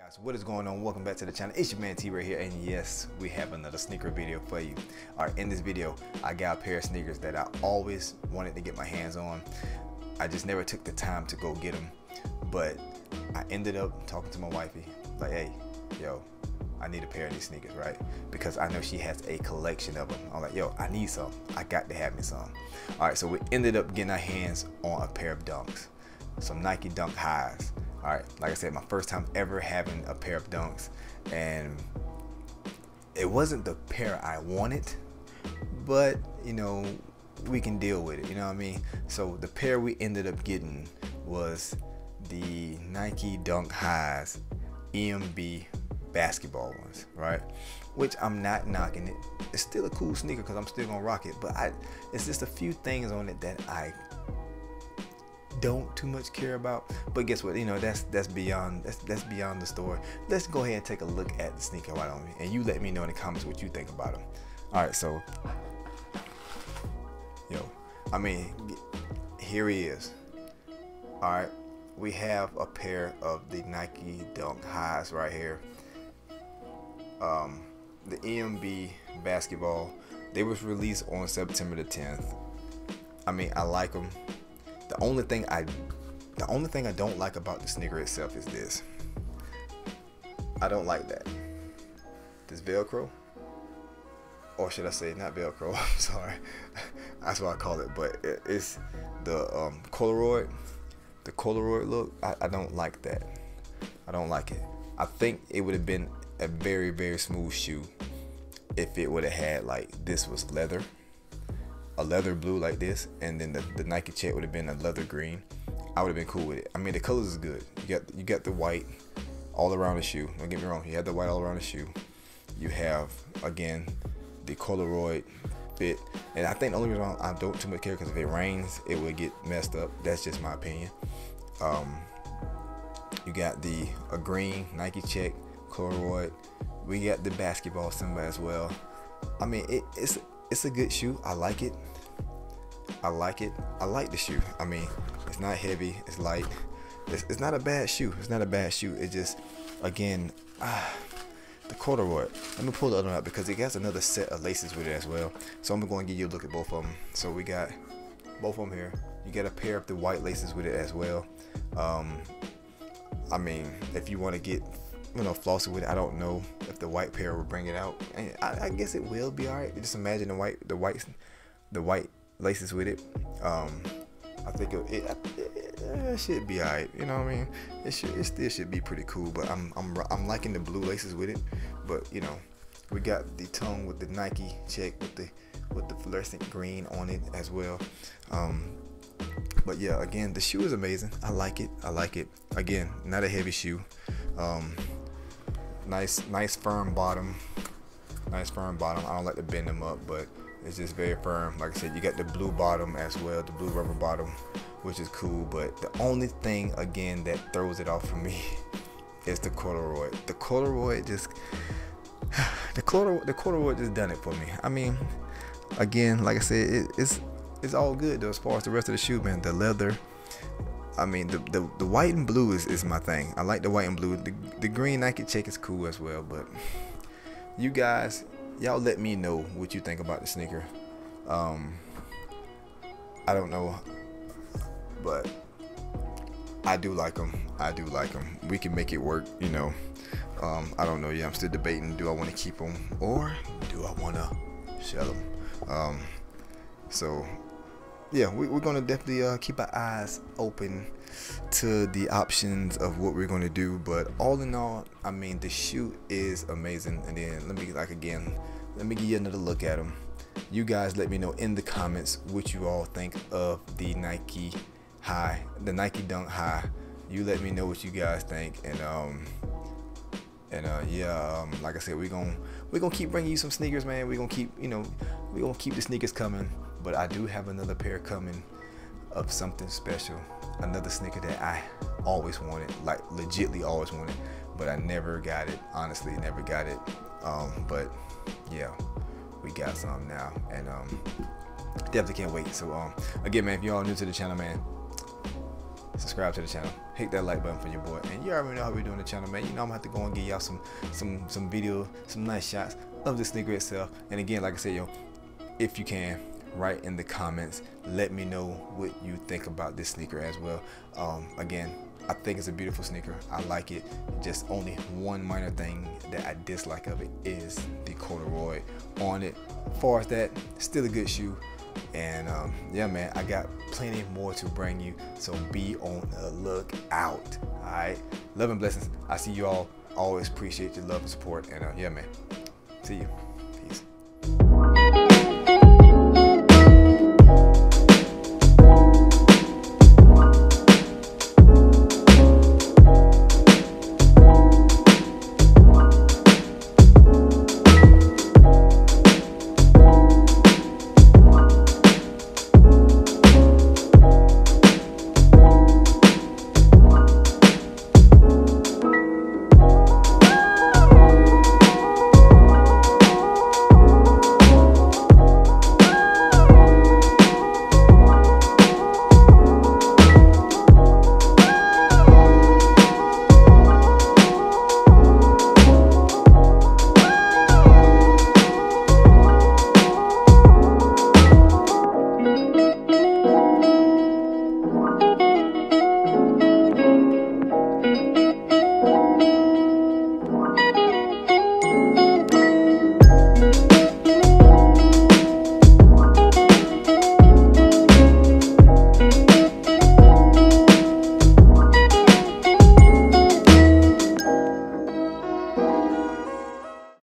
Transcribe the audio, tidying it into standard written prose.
Guys, what is going on? Welcome back to the channel. It's your man T right here, and yes, we have another sneaker video for you. Alright, in this video I got a pair of sneakers that I always wanted to get my hands on. I just never took the time to go get them, but I ended up talking to my wifey like, hey, yo, I need a pair of these sneakers, right? Because I know she has a collection of them. I'm like, yo, I need some. I got to have me some. Alright, so we ended up getting our hands on a pair of Dunks, some Nike Dunk highs. Alright, like I said, my first time ever having a pair of Dunks, and it wasn't the pair I wanted, but you know, we can deal with it, you know what I mean? So the pair we ended up getting was the Nike Dunk highs EMB basketball ones, right? Which I'm not knocking it. It's still a cool sneaker because I'm still gonna rock it, but it's just a few things on it that I don't too much care about. But guess what, you know, that's beyond the story. Let's go ahead and take a look at the sneaker, why don't we? And you let me know in the comments what you think about them. All right, so yo, I mean, here he is. All right, we have a pair of the Nike Dunk highs right here. The EMB basketball, they was released on September the 10th. I mean, I like them. The only thing I don't like about the sneaker itself is this. I don't like that. This Velcro, or should I say not Velcro? I'm sorry. That's what I call it. But it's the Polaroid. The Polaroid look. I don't like that. I don't like it. I think it would have been a very, very smooth shoe if it would have had, like, this was leather. A leather blue like this, and then the Nike check would have been a leather green. I would have been cool with it. I mean, the colors is good. You got the white all around the shoe. Don't get me wrong. You have the white all around the shoe. You have, again, the Polaroid fit. And I think the only reason I don't too much care, because if it rains, it would get messed up. That's just my opinion. You got a green Nike check, Polaroid. We got the basketball symbol as well. I mean, it's a good shoe. I like it. I like the shoe. I mean, it's not heavy. It's light. It's not a bad shoe. It's not a bad shoe. It just, again, the corduroy. Let me pull the other one out because it has another set of laces with it as well. So I'm going to give you a look at both of them. So we got both of them here. You get a pair of the white laces with it as well. I mean, if you want to get, you know, flossy with it, I don't know if the white pair will bring it out. And I guess it will be alright. Just imagine the white laces with it. I think it should be alright. You know what I mean? It still should be pretty cool. But I'm liking the blue laces with it. But you know, we got the tongue with the Nike check with the fluorescent green on it as well. But yeah, again, the shoe is amazing. I like it. Again, not a heavy shoe. Nice firm bottom. I don't like to bend them up, but it's just very firm. Like I said, you got the blue bottom as well, the blue rubber bottom, which is cool. But the only thing, again, that throws it off for me is the corduroy. The corduroy just done it for me. I mean, again, like I said, it's all good though as far as the rest of the shoe, man. The leather. I mean, the white and blue is my thing. I like the white and blue. The green Nike check is cool as well. But you guys, y'all let me know what you think about the sneaker. I don't know, but I do like them. We can make it work, you know. I don't know. Yeah, I'm still debating. Do I want to keep them or do I want to sell them? So yeah, we're gonna definitely keep our eyes open to the options of what we're gonna do. But all in all, I mean, the shoe is amazing. And then let me give you another look at them. You guys let me know in the comments what you all think of the Nike high, the Nike Dunk high. You let me know what you guys think. And yeah, like I said, we're gonna keep bringing you some sneakers, man. We're gonna keep the sneakers coming. But I do have another pair coming of something special. Another sneaker that I always wanted, like legitly always wanted, but I never got it. Honestly, never got it. But yeah, we got some now, and definitely can't wait. So again, man, if y'all new to the channel, man, subscribe to the channel, hit that like button for your boy, and you already know how we doing the channel, man. You know I'm gonna have to go and give y'all some video, some nice shots of the sneaker itself. And again, like I said, yo, if you can, write in the comments, let me know what you think about this sneaker as well. Again, I think it's a beautiful sneaker. I like it. Just only one minor thing that I dislike of it is the corduroy on it. As far as that, still a good shoe. And yeah, man, I got plenty more to bring you, so be on the lookout. All right, love and blessings. I see you all. Always appreciate your love and support. And yeah, man, see you.